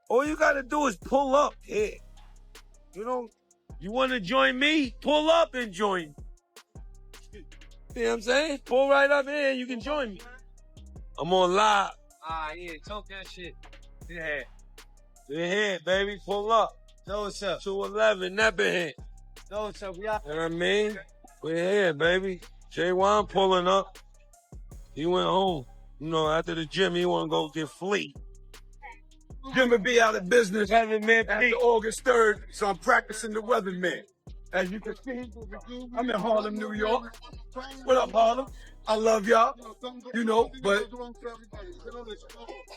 All you gotta do is pull up here. You know, you wanna join me? Pull up and join. You know what I'm saying? Pull right up here and you can join me. I'm on live. Yeah, talk that shit. Yeah. We're here, baby. Pull up. Know what's up. 211, never hit. Know what's up, y'all. You know what I mean? We're here, baby. J1 pulling up. He went home. You know, after the gym, he want to go get flea. Jim will be out of business Weatherman after Pete. August 3rd, so I'm practicing the weatherman. As you can see, I'm in Harlem, New York. What up, Harlem? I love y'all, you know, but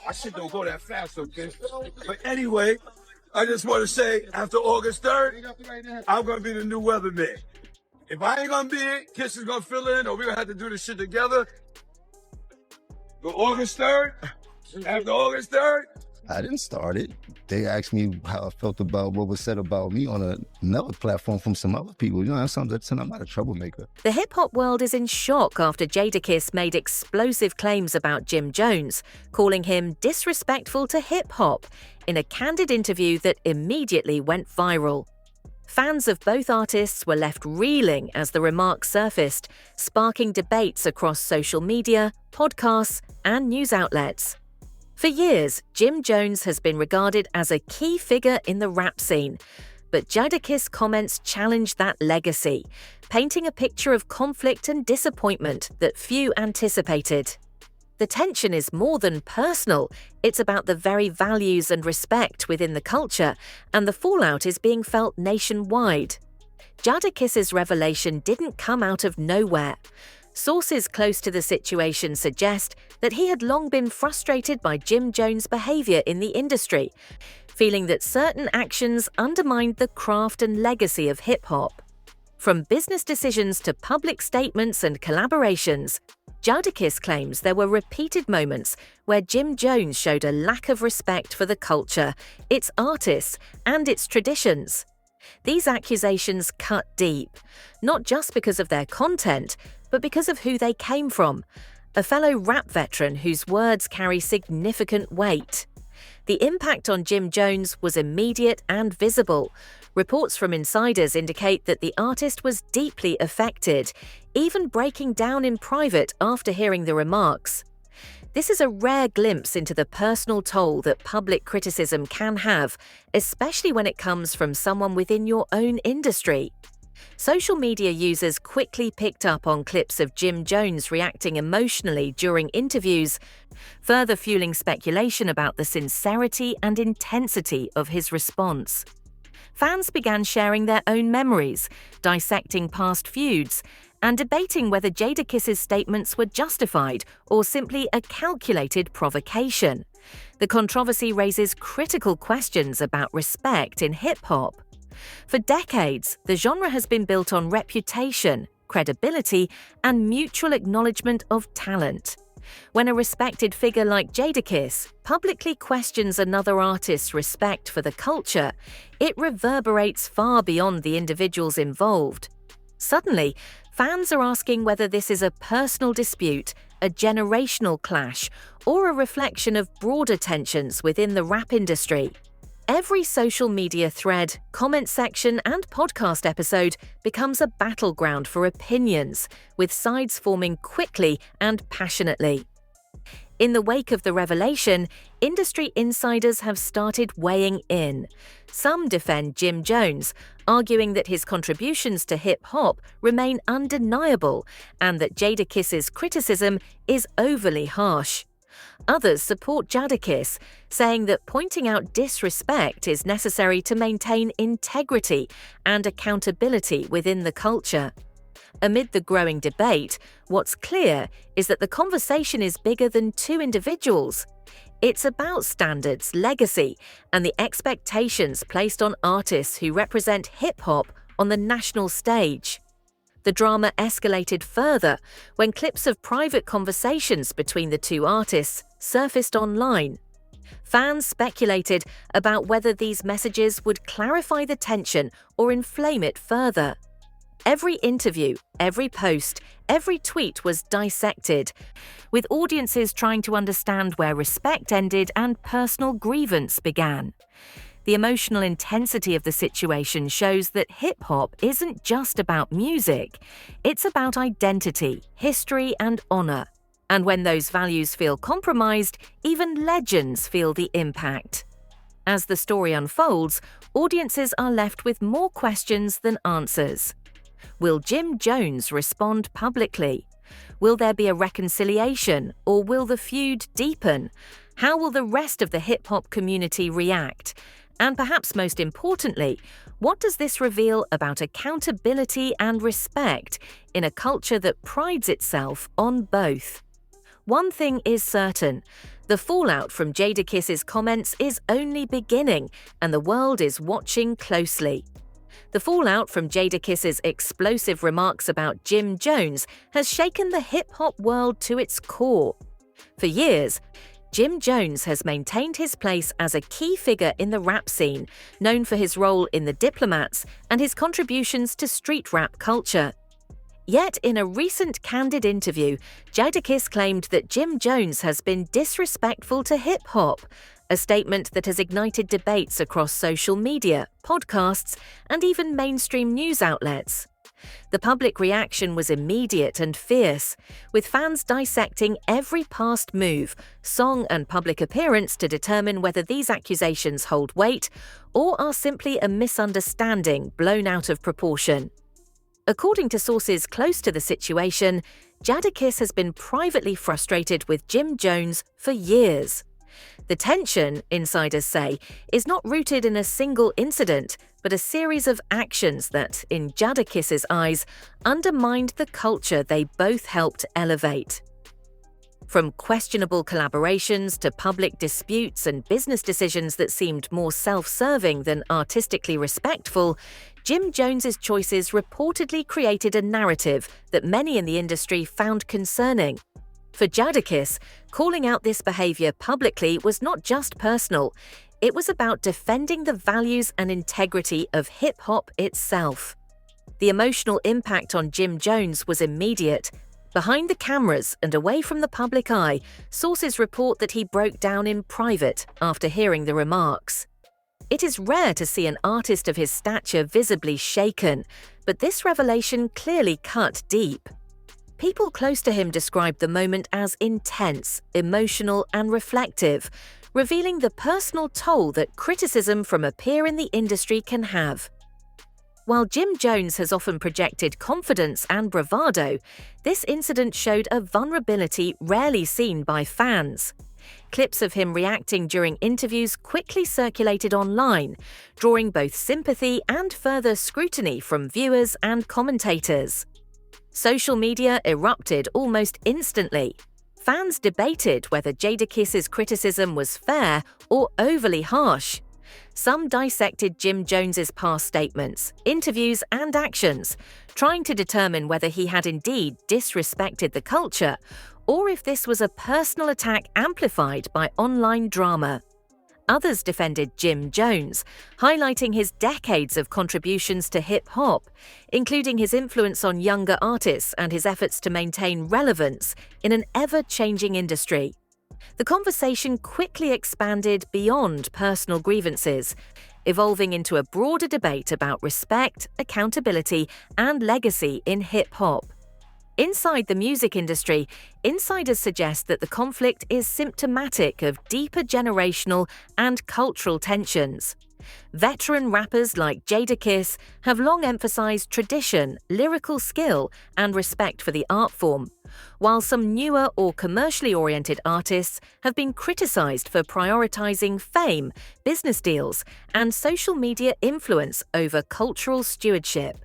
I shit don't go that fast, okay? But anyway, I just want to say, after August 3rd, I'm going to be the new weatherman. If I ain't going to be it, Kiss is going to fill in, or we're going to have to do this shit together. But August 3rd, after August 3rd, I didn't start it. They asked me how I felt about what was said about me on another platform from some other people. You know, that's something that's, I'm not a troublemaker. The hip-hop world is in shock after Jadakiss made explosive claims about Jim Jones, calling him disrespectful to hip-hop in a candid interview that immediately went viral. Fans of both artists were left reeling as the remarks surfaced, sparking debates across social media, podcasts, and news outlets. For years, Jim Jones has been regarded as a key figure in the rap scene, but Jadakiss' comments challenge that legacy, painting a picture of conflict and disappointment that few anticipated. The tension is more than personal, it's about the very values and respect within the culture, and the fallout is being felt nationwide. Jadakiss's revelation didn't come out of nowhere. Sources close to the situation suggest that he had long been frustrated by Jim Jones' behavior in the industry, feeling that certain actions undermined the craft and legacy of hip-hop. From business decisions to public statements and collaborations, Jadakiss claims there were repeated moments where Jim Jones showed a lack of respect for the culture, its artists, and its traditions. These accusations cut deep, not just because of their content, but because of who they came from, a fellow rap veteran whose words carry significant weight. The impact on Jim Jones was immediate and visible. Reports from insiders indicate that the artist was deeply affected, even breaking down in private after hearing the remarks. This is a rare glimpse into the personal toll that public criticism can have, especially when it comes from someone within your own industry. Social media users quickly picked up on clips of Jim Jones reacting emotionally during interviews, further fueling speculation about the sincerity and intensity of his response. Fans began sharing their own memories, dissecting past feuds, and debating whether Jadakiss's statements were justified or simply a calculated provocation. The controversy raises critical questions about respect in hip-hop. For decades, the genre has been built on reputation, credibility, and mutual acknowledgement of talent. When a respected figure like Jadakiss publicly questions another artist's respect for the culture, it reverberates far beyond the individuals involved. Suddenly, fans are asking whether this is a personal dispute, a generational clash, or a reflection of broader tensions within the rap industry. Every social media thread, comment section, and podcast episode becomes a battleground for opinions, with sides forming quickly and passionately. In the wake of the revelation, industry insiders have started weighing in. Some defend Jim Jones, arguing that his contributions to hip-hop remain undeniable and that Jadakiss's criticism is overly harsh. Others support Jadakiss, saying that pointing out disrespect is necessary to maintain integrity and accountability within the culture. Amid the growing debate, what's clear is that the conversation is bigger than two individuals. It's about standards, legacy, and the expectations placed on artists who represent hip-hop on the national stage. The drama escalated further when clips of private conversations between the two artists surfaced online. Fans speculated about whether these messages would clarify the tension or inflame it further. Every interview, every post, every tweet was dissected, with audiences trying to understand where respect ended and personal grievance began. The emotional intensity of the situation shows that hip-hop isn't just about music. It's about identity, history, and honor. And when those values feel compromised, even legends feel the impact. As the story unfolds, audiences are left with more questions than answers. Will Jim Jones respond publicly? Will there be a reconciliation, or will the feud deepen? How will the rest of the hip-hop community react? And perhaps most importantly, what does this reveal about accountability and respect in a culture that prides itself on both? One thing is certain. The fallout from Jadakiss's comments is only beginning, and the world is watching closely. The fallout from Jadakiss's explosive remarks about Jim Jones has shaken the hip-hop world to its core. For years, Jim Jones has maintained his place as a key figure in the rap scene, known for his role in The Diplomats and his contributions to street rap culture. Yet, in a recent candid interview, Jadakiss claimed that Jim Jones has been disrespectful to hip-hop, a statement that has ignited debates across social media, podcasts, and even mainstream news outlets. The public reaction was immediate and fierce, with fans dissecting every past move, song, and public appearance to determine whether these accusations hold weight or are simply a misunderstanding blown out of proportion. According to sources close to the situation, Jadakiss has been privately frustrated with Jim Jones for years. The tension, insiders say, is not rooted in a single incident, but a series of actions that, in Jadakiss's eyes, undermined the culture they both helped elevate. From questionable collaborations to public disputes and business decisions that seemed more self-serving than artistically respectful, Jim Jones's choices reportedly created a narrative that many in the industry found concerning. For Jadakiss, calling out this behavior publicly was not just personal, it was about defending the values and integrity of hip-hop itself. The emotional impact on Jim Jones was immediate. Behind the cameras and away from the public eye, sources report that he broke down in private after hearing the remarks. It is rare to see an artist of his stature visibly shaken, but this revelation clearly cut deep. People close to him described the moment as intense, emotional, and reflective, revealing the personal toll that criticism from a peer in the industry can have. While Jim Jones has often projected confidence and bravado, this incident showed a vulnerability rarely seen by fans. Clips of him reacting during interviews quickly circulated online, drawing both sympathy and further scrutiny from viewers and commentators. Social media erupted almost instantly. Fans debated whether Jadakiss's criticism was fair or overly harsh. Some dissected Jim Jones's past statements, interviews, and actions, trying to determine whether he had indeed disrespected the culture or if this was a personal attack amplified by online drama. Others defended Jim Jones, highlighting his decades of contributions to hip-hop, including his influence on younger artists and his efforts to maintain relevance in an ever-changing industry. The conversation quickly expanded beyond personal grievances, evolving into a broader debate about respect, accountability, and legacy in hip-hop. Inside the music industry, insiders suggest that the conflict is symptomatic of deeper generational and cultural tensions. Veteran rappers like Jadakiss have long emphasized tradition, lyrical skill, and respect for the art form, while some newer or commercially oriented artists have been criticized for prioritizing fame, business deals, and social media influence over cultural stewardship.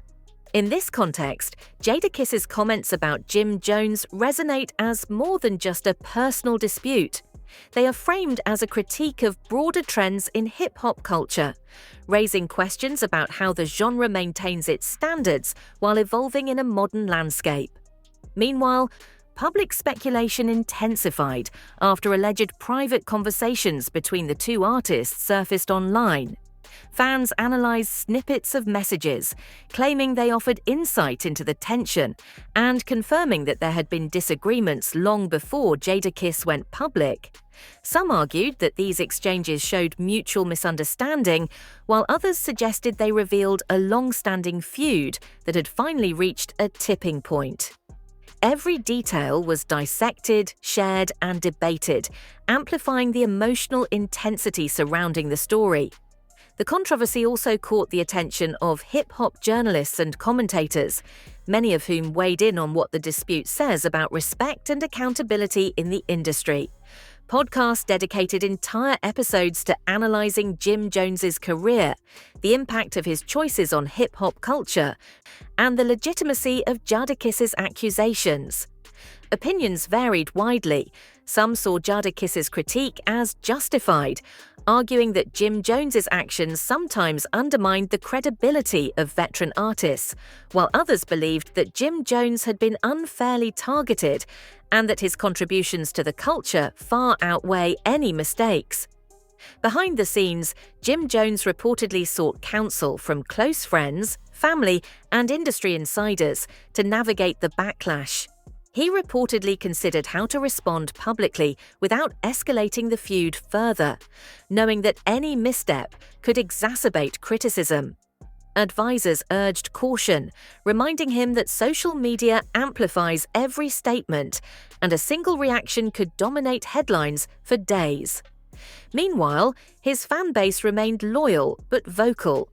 In this context, Jadakiss's comments about Jim Jones resonate as more than just a personal dispute. They are framed as a critique of broader trends in hip-hop culture, raising questions about how the genre maintains its standards while evolving in a modern landscape. Meanwhile, public speculation intensified after alleged private conversations between the two artists surfaced online. Fans analysed snippets of messages, claiming they offered insight into the tension and confirming that there had been disagreements long before Jadakiss went public. Some argued that these exchanges showed mutual misunderstanding, while others suggested they revealed a long-standing feud that had finally reached a tipping point. Every detail was dissected, shared, and debated, amplifying the emotional intensity surrounding the story. The controversy also caught the attention of hip-hop journalists and commentators, many of whom weighed in on what the dispute says about respect and accountability in the industry. Podcasts dedicated entire episodes to analysing Jim Jones's career, the impact of his choices on hip-hop culture, and the legitimacy of Jadakiss's accusations. Opinions varied widely. Some saw Jadakiss's critique as justified, arguing that Jim Jones's actions sometimes undermined the credibility of veteran artists, while others believed that Jim Jones had been unfairly targeted and that his contributions to the culture far outweigh any mistakes. Behind the scenes, Jim Jones reportedly sought counsel from close friends, family, and industry insiders to navigate the backlash. He reportedly considered how to respond publicly without escalating the feud further, knowing that any misstep could exacerbate criticism. Advisors urged caution, reminding him that social media amplifies every statement, and a single reaction could dominate headlines for days. Meanwhile, his fan base remained loyal but vocal,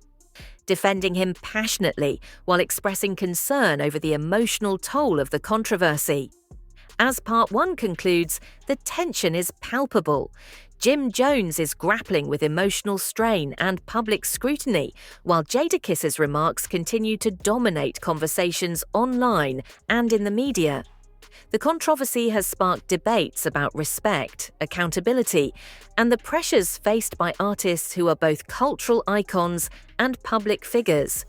defending him passionately while expressing concern over the emotional toll of the controversy. As Part 1 concludes, the tension is palpable. Jim Jones is grappling with emotional strain and public scrutiny, while Jadakiss's remarks continue to dominate conversations online and in the media. The controversy has sparked debates about respect, accountability, and the pressures faced by artists who are both cultural icons and public figures.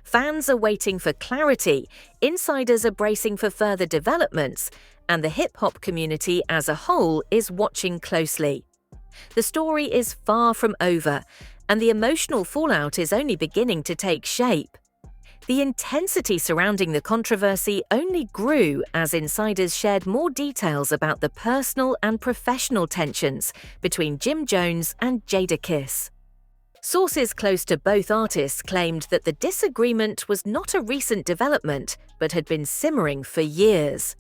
Fans are waiting for clarity, insiders are bracing for further developments, and the hip-hop community as a whole is watching closely. The story is far from over, and the emotional fallout is only beginning to take shape. The intensity surrounding the controversy only grew as insiders shared more details about the personal and professional tensions between Jim Jones and Jadakiss. Sources close to both artists claimed that the disagreement was not a recent development, but had been simmering for years.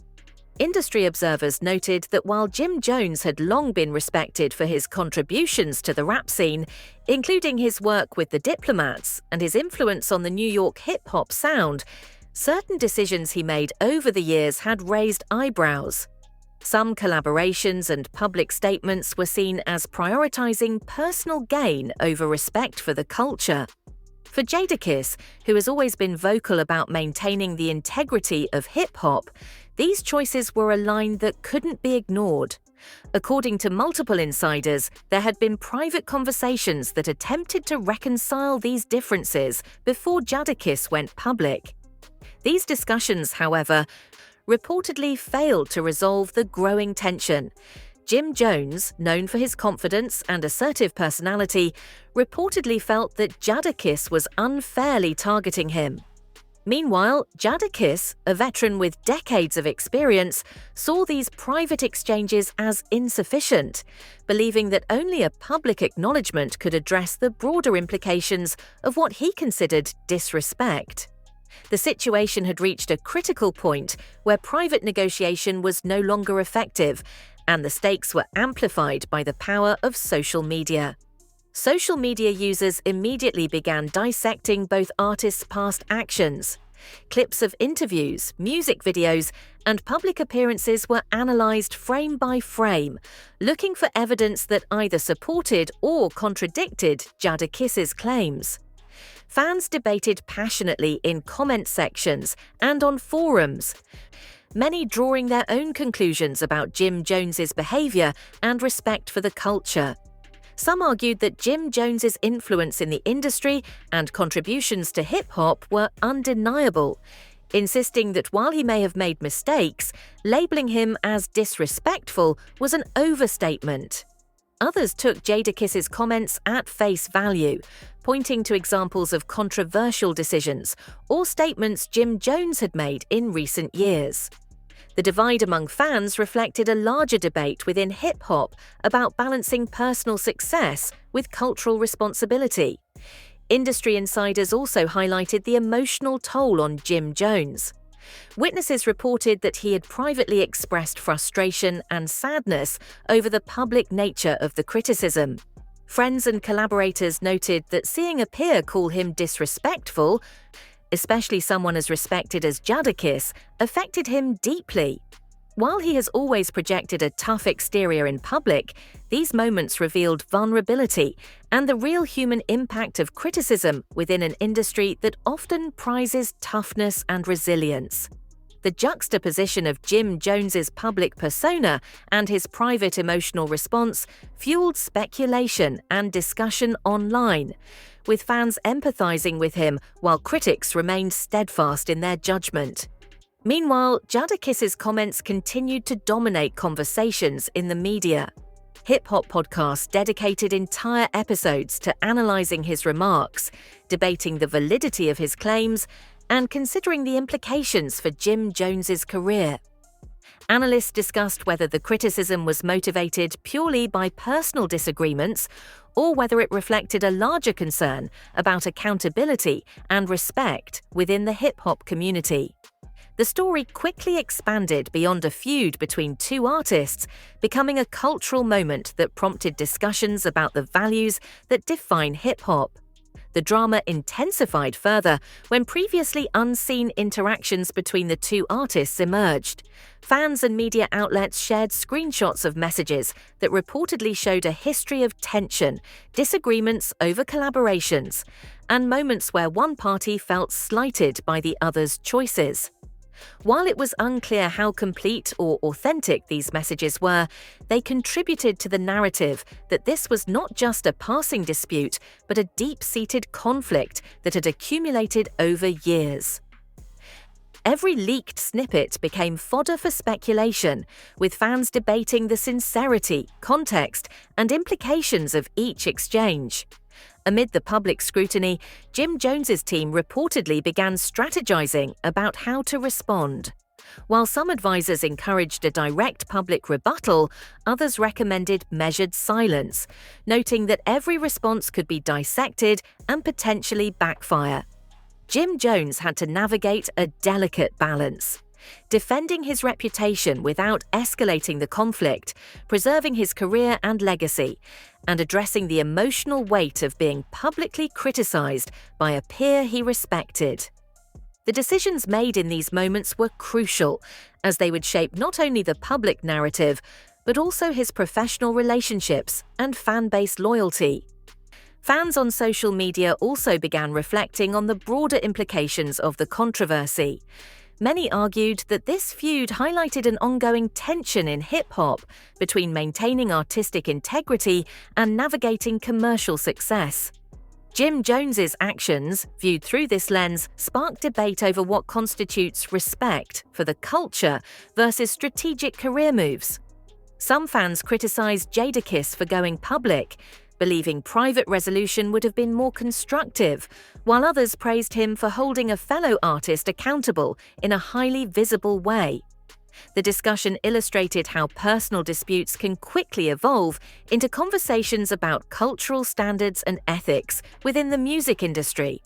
Industry observers noted that while Jim Jones had long been respected for his contributions to the rap scene, including his work with the Diplomats and his influence on the New York hip-hop sound, certain decisions he made over the years had raised eyebrows. Some collaborations and public statements were seen as prioritizing personal gain over respect for the culture. For Jadakiss, who has always been vocal about maintaining the integrity of hip-hop, these choices were a line that couldn't be ignored. According to multiple insiders, there had been private conversations that attempted to reconcile these differences before Jadakiss went public. These discussions, however, reportedly failed to resolve the growing tension. Jim Jones, known for his confidence and assertive personality, reportedly felt that Jadakiss was unfairly targeting him. Meanwhile, Jadakiss, a veteran with decades of experience, saw these private exchanges as insufficient, believing that only a public acknowledgement could address the broader implications of what he considered disrespect. The situation had reached a critical point where private negotiation was no longer effective, and the stakes were amplified by the power of social media. Social media users immediately began dissecting both artists' past actions. Clips of interviews, music videos, and public appearances were analysed frame by frame, looking for evidence that either supported or contradicted Jadakiss's claims. Fans debated passionately in comment sections and on forums, many drawing their own conclusions about Jim Jones's behaviour and respect for the culture. Some argued that Jim Jones's influence in the industry and contributions to hip-hop were undeniable, insisting that while he may have made mistakes, labeling him as disrespectful was an overstatement. Others took Jadakiss's comments at face value, pointing to examples of controversial decisions or statements Jim Jones had made in recent years. The divide among fans reflected a larger debate within hip-hop about balancing personal success with cultural responsibility. Industry insiders also highlighted the emotional toll on Jim Jones. Witnesses reported that he had privately expressed frustration and sadness over the public nature of the criticism. Friends and collaborators noted that seeing a peer call him disrespectful, especially someone as respected as Jadakiss, affected him deeply. While he has always projected a tough exterior in public, these moments revealed vulnerability and the real human impact of criticism within an industry that often prizes toughness and resilience. The juxtaposition of Jim Jones's public persona and his private emotional response fueled speculation and discussion online, with fans empathizing with him while critics remained steadfast in their judgment. Meanwhile, Jadakiss's comments continued to dominate conversations in the media. Hip-hop podcasts dedicated entire episodes to analyzing his remarks, debating the validity of his claims, and considering the implications for Jim Jones's career. Analysts discussed whether the criticism was motivated purely by personal disagreements or whether it reflected a larger concern about accountability and respect within the hip-hop community. The story quickly expanded beyond a feud between two artists, becoming a cultural moment that prompted discussions about the values that define hip-hop. The drama intensified further when previously unseen interactions between the two artists emerged. Fans and media outlets shared screenshots of messages that reportedly showed a history of tension, disagreements over collaborations, and moments where one party felt slighted by the other's choices. While it was unclear how complete or authentic these messages were, they contributed to the narrative that this was not just a passing dispute, but a deep-seated conflict that had accumulated over years. Every leaked snippet became fodder for speculation, with fans debating the sincerity, context, and implications of each exchange. Amid the public scrutiny, Jim Jones's team reportedly began strategizing about how to respond. While some advisors encouraged a direct public rebuttal, others recommended measured silence, noting that every response could be dissected and potentially backfire. Jim Jones had to navigate a delicate balance, defending his reputation without escalating the conflict, preserving his career and legacy, and addressing the emotional weight of being publicly criticized by a peer he respected. The decisions made in these moments were crucial, as they would shape not only the public narrative, but also his professional relationships and fan-base loyalty. Fans on social media also began reflecting on the broader implications of the controversy. Many argued that this feud highlighted an ongoing tension in hip-hop between maintaining artistic integrity and navigating commercial success. Jim Jones's actions, viewed through this lens, sparked debate over what constitutes respect for the culture versus strategic career moves. Some fans criticized Jadakiss for going public, believing private resolution would have been more constructive, while others praised him for holding a fellow artist accountable in a highly visible way. The discussion illustrated how personal disputes can quickly evolve into conversations about cultural standards and ethics within the music industry.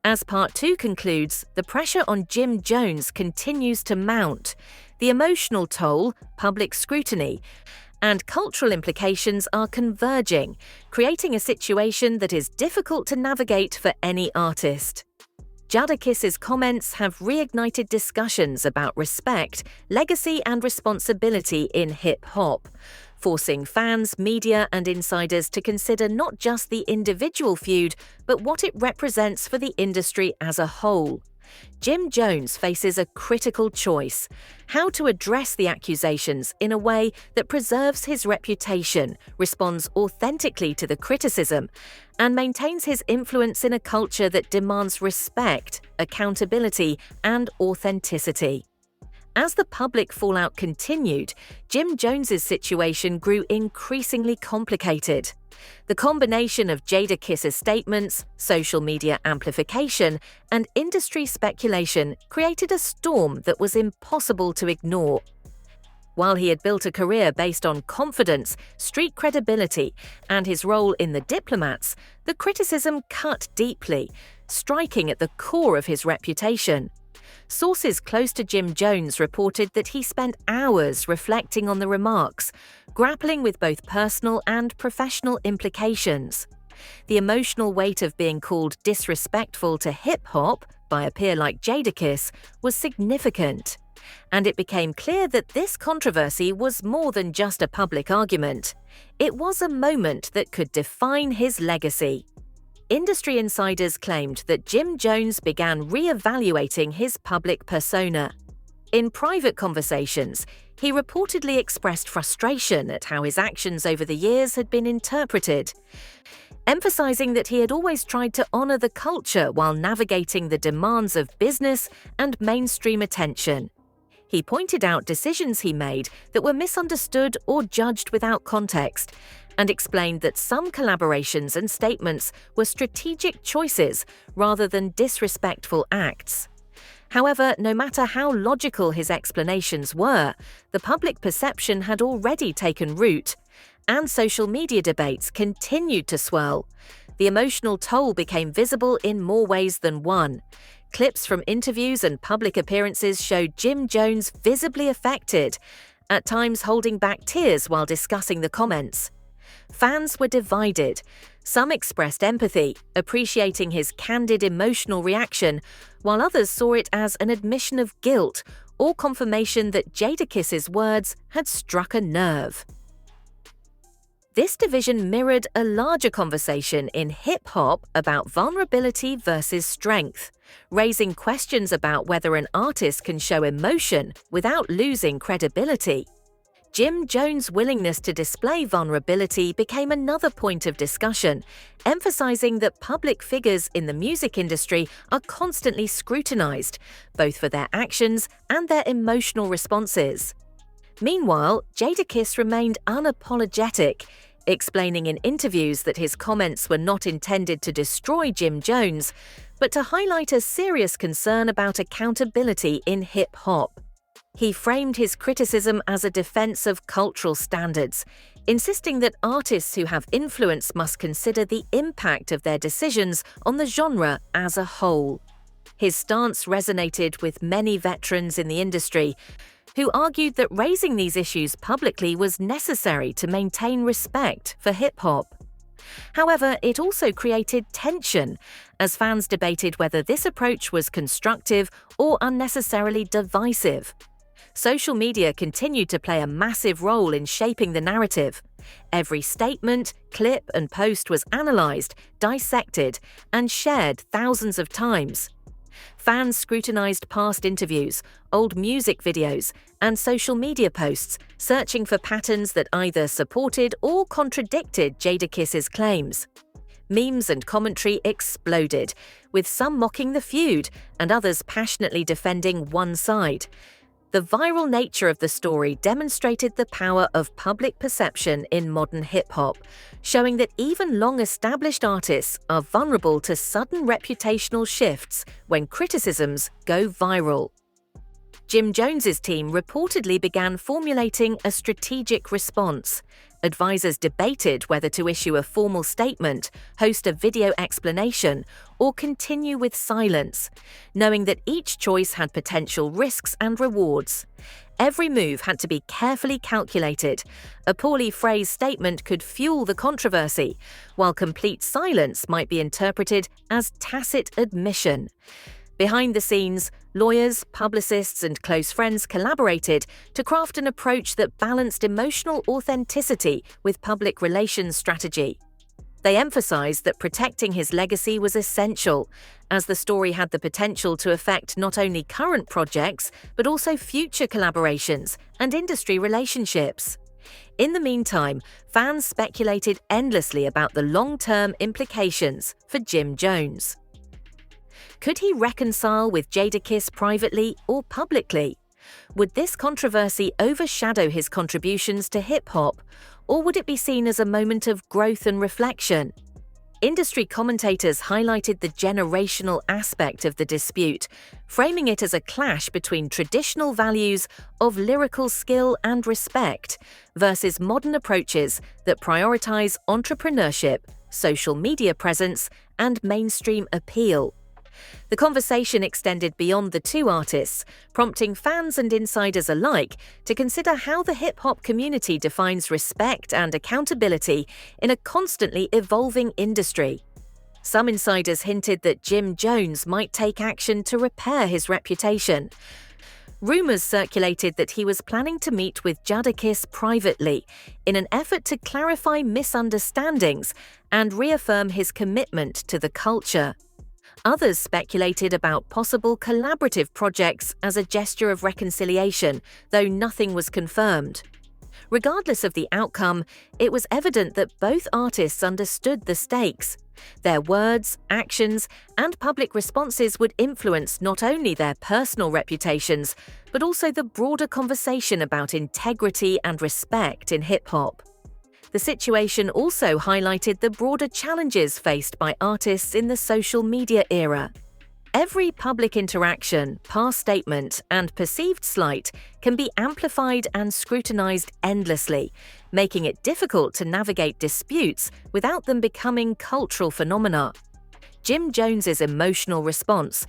As Part 2 concludes, the pressure on Jim Jones continues to mount. The emotional toll, public scrutiny, and cultural implications are converging, creating a situation that is difficult to navigate for any artist. Jadakiss's comments have reignited discussions about respect, legacy, and responsibility in hip-hop, forcing fans, media, and insiders to consider not just the individual feud, but what it represents for the industry as a whole. Jim Jones faces a critical choice: how to address the accusations in a way that preserves his reputation, responds authentically to the criticism, and maintains his influence in a culture that demands respect, accountability, and authenticity. As the public fallout continued, Jim Jones's situation grew increasingly complicated. The combination of Jadakiss's statements, social media amplification, and industry speculation created a storm that was impossible to ignore. While he had built a career based on confidence, street credibility, and his role in The Diplomats, the criticism cut deeply, striking at the core of his reputation. Sources close to Jim Jones reported that he spent hours reflecting on the remarks, grappling with both personal and professional implications. The emotional weight of being called disrespectful to hip-hop by a peer like Jadakiss was significant, and it became clear that this controversy was more than just a public argument. It was a moment that could define his legacy. Industry insiders claimed that Jim Jones began re-evaluating his public persona. In private conversations, he reportedly expressed frustration at how his actions over the years had been interpreted, emphasizing that he had always tried to honor the culture while navigating the demands of business and mainstream attention. He pointed out decisions he made that were misunderstood or judged without context, and explained that some collaborations and statements were strategic choices rather than disrespectful acts. However, no matter how logical his explanations were, the public perception had already taken root, and social media debates continued to swirl. The emotional toll became visible in more ways than one. Clips from interviews and public appearances showed Jim Jones visibly affected, at times holding back tears while discussing the comments. Fans were divided. Some expressed empathy, appreciating his candid emotional reaction, while others saw it as an admission of guilt or confirmation that Jadakiss's words had struck a nerve. This division mirrored a larger conversation in hip-hop about vulnerability versus strength, raising questions about whether an artist can show emotion without losing credibility. Jim Jones' willingness to display vulnerability became another point of discussion, emphasizing that public figures in the music industry are constantly scrutinized, both for their actions and their emotional responses. Meanwhile, Jadakiss remained unapologetic, explaining in interviews that his comments were not intended to destroy Jim Jones, but to highlight a serious concern about accountability in hip-hop. He framed his criticism as a defense of cultural standards, insisting that artists who have influence must consider the impact of their decisions on the genre as a whole. His stance resonated with many veterans in the industry, who argued that raising these issues publicly was necessary to maintain respect for hip-hop. However, it also created tension, as fans debated whether this approach was constructive or unnecessarily divisive. Social media continued to play a massive role in shaping the narrative. Every statement, clip, and post was analyzed, dissected, and shared thousands of times. Fans scrutinized past interviews, old music videos, and social media posts, searching for patterns that either supported or contradicted Jadakiss's claims. Memes and commentary exploded, with some mocking the feud and others passionately defending one side. The viral nature of the story demonstrated the power of public perception in modern hip-hop, showing that even long-established artists are vulnerable to sudden reputational shifts when criticisms go viral. Jim Jones's team reportedly began formulating a strategic response. Advisors debated whether to issue a formal statement, host a video explanation, or continue with silence, knowing that each choice had potential risks and rewards. Every move had to be carefully calculated. A poorly phrased statement could fuel the controversy, while complete silence might be interpreted as tacit admission. Behind the scenes, lawyers, publicists, and close friends collaborated to craft an approach that balanced emotional authenticity with public relations strategy. They emphasized that protecting his legacy was essential, as the story had the potential to affect not only current projects, but also future collaborations and industry relationships. In the meantime, fans speculated endlessly about the long-term implications for Jim Jones. Could he reconcile with Jadakiss privately or publicly? Would this controversy overshadow his contributions to hip-hop, or would it be seen as a moment of growth and reflection? Industry commentators highlighted the generational aspect of the dispute, framing it as a clash between traditional values of lyrical skill and respect versus modern approaches that prioritize entrepreneurship, social media presence, and mainstream appeal. The conversation extended beyond the two artists, prompting fans and insiders alike to consider how the hip-hop community defines respect and accountability in a constantly evolving industry. Some insiders hinted that Jim Jones might take action to repair his reputation. Rumors circulated that he was planning to meet with Jadakiss privately in an effort to clarify misunderstandings and reaffirm his commitment to the culture. Others speculated about possible collaborative projects as a gesture of reconciliation, though nothing was confirmed. Regardless of the outcome, it was evident that both artists understood the stakes. Their words, actions, and public responses would influence not only their personal reputations, but also the broader conversation about integrity and respect in hip-hop. The situation also highlighted the broader challenges faced by artists in the social media era. Every public interaction, past statement, and perceived slight can be amplified and scrutinized endlessly, making it difficult to navigate disputes without them becoming cultural phenomena. Jim Jones's emotional response,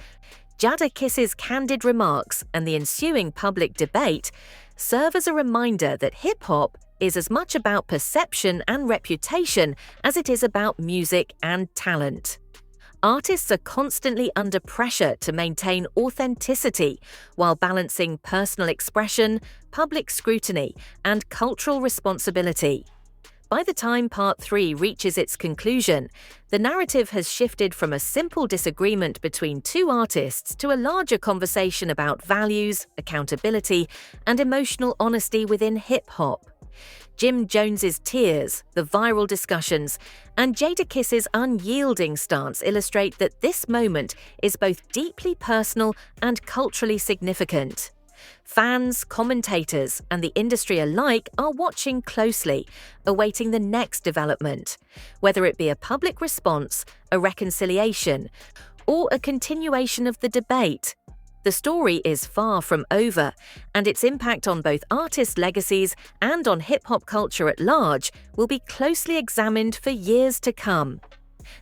Jadakiss's candid remarks, and the ensuing public debate serve as a reminder that hip-hop is as much about perception and reputation as it is about music and talent. Artists are constantly under pressure to maintain authenticity while balancing personal expression, public scrutiny, and cultural responsibility. By the time Part 3 reaches its conclusion, the narrative has shifted from a simple disagreement between two artists to a larger conversation about values, accountability, and emotional honesty within hip-hop. Jim Jones's tears, the viral discussions, and Jadakiss's unyielding stance illustrate that this moment is both deeply personal and culturally significant. Fans, commentators, and the industry alike are watching closely, awaiting the next development, whether it be a public response, a reconciliation, or a continuation of the debate. The story is far from over, and its impact on both artists' legacies and on hip-hop culture at large will be closely examined for years to come.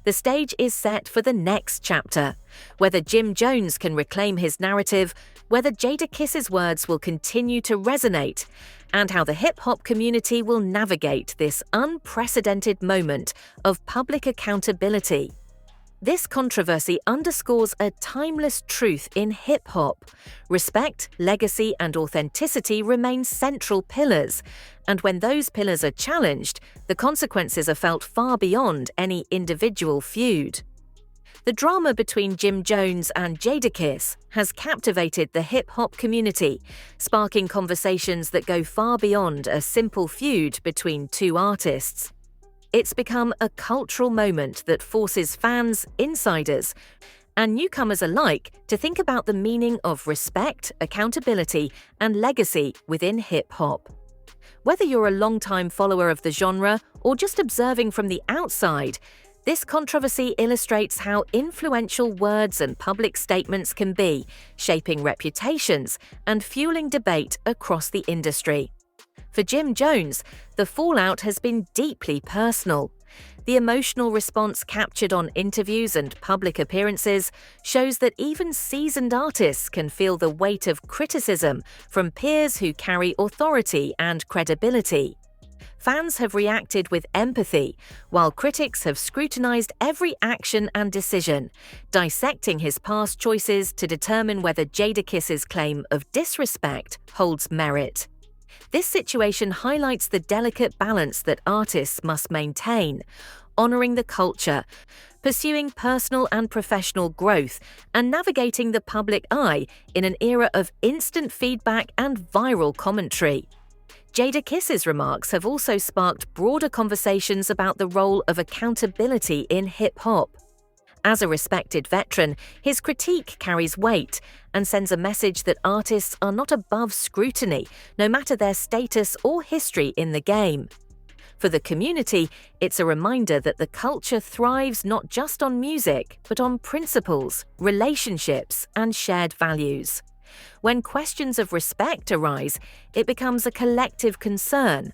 The stage is set for the next chapter, whether Jim Jones can reclaim his narrative, whether Jadakiss's words will continue to resonate, and how the hip-hop community will navigate this unprecedented moment of public accountability. This controversy underscores a timeless truth in hip-hop. Respect, legacy, and authenticity remain central pillars, and when those pillars are challenged, the consequences are felt far beyond any individual feud. The drama between Jim Jones and Jadakiss has captivated the hip-hop community, sparking conversations that go far beyond a simple feud between two artists. It's become a cultural moment that forces fans, insiders, and newcomers alike to think about the meaning of respect, accountability, and legacy within hip-hop. Whether you're a long-time follower of the genre or just observing from the outside, this controversy illustrates how influential words and public statements can be, shaping reputations and fueling debate across the industry. For Jim Jones, the fallout has been deeply personal. The emotional response captured on interviews and public appearances shows that even seasoned artists can feel the weight of criticism from peers who carry authority and credibility. Fans have reacted with empathy, while critics have scrutinized every action and decision, dissecting his past choices to determine whether Jadakiss's claim of disrespect holds merit. This situation highlights the delicate balance that artists must maintain, honoring the culture, pursuing personal and professional growth, and navigating the public eye in an era of instant feedback and viral commentary. Jadakiss's remarks have also sparked broader conversations about the role of accountability in hip-hop. As a respected veteran, his critique carries weight and sends a message that artists are not above scrutiny, no matter their status or history in the game. For the community, it's a reminder that the culture thrives not just on music, but on principles, relationships, and shared values. When questions of respect arise, it becomes a collective concern,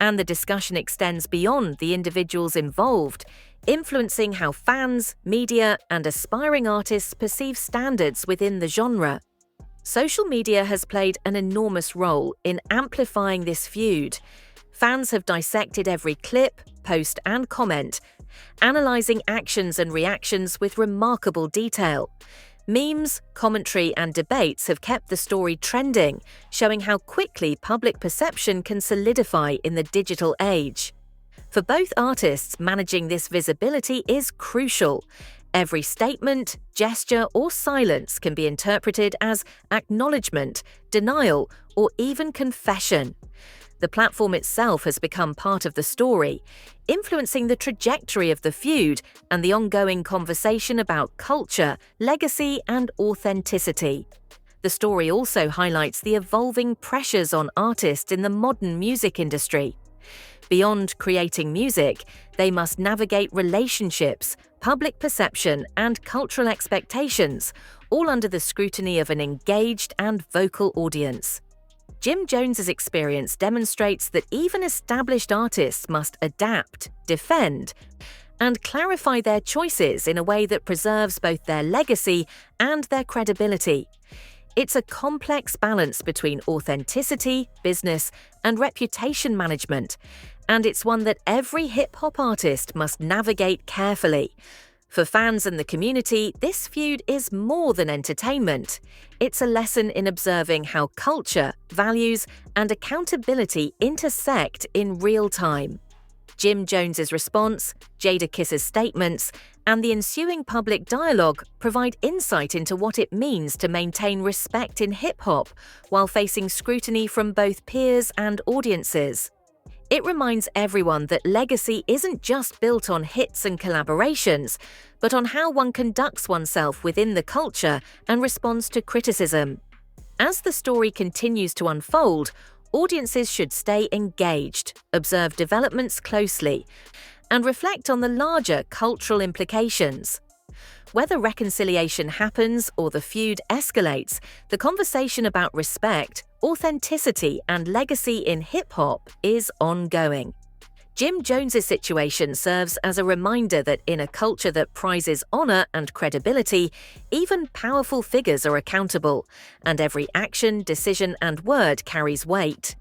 and the discussion extends beyond the individuals involved, influencing how fans, media, and aspiring artists perceive standards within the genre. Social media has played an enormous role in amplifying this feud. Fans have dissected every clip, post, and comment, analyzing actions and reactions with remarkable detail. Memes, commentary, and debates have kept the story trending, showing how quickly public perception can solidify in the digital age. For both artists, managing this visibility is crucial. Every statement, gesture, or silence can be interpreted as acknowledgement, denial, or even confession. The platform itself has become part of the story, influencing the trajectory of the feud and the ongoing conversation about culture, legacy, and authenticity. The story also highlights the evolving pressures on artists in the modern music industry. Beyond creating music, they must navigate relationships, public perception, and cultural expectations, all under the scrutiny of an engaged and vocal audience. Jim Jones's experience demonstrates that even established artists must adapt, defend, and clarify their choices in a way that preserves both their legacy and their credibility. It's a complex balance between authenticity, business, and reputation management, and it's one that every hip-hop artist must navigate carefully. For fans and the community, this feud is more than entertainment. It's a lesson in observing how culture, values, and accountability intersect in real time. Jim Jones's response, Jadakiss's statements, and the ensuing public dialogue provide insight into what it means to maintain respect in hip-hop while facing scrutiny from both peers and audiences. It reminds everyone that legacy isn't just built on hits and collaborations, but on how one conducts oneself within the culture and responds to criticism. As the story continues to unfold, audiences should stay engaged, observe developments closely, and reflect on the larger cultural implications. Whether reconciliation happens or the feud escalates, the conversation about respect, authenticity, and legacy in hip-hop is ongoing. Jim Jones's situation serves as a reminder that in a culture that prizes honor and credibility, even powerful figures are accountable, and every action, decision, and word carries weight.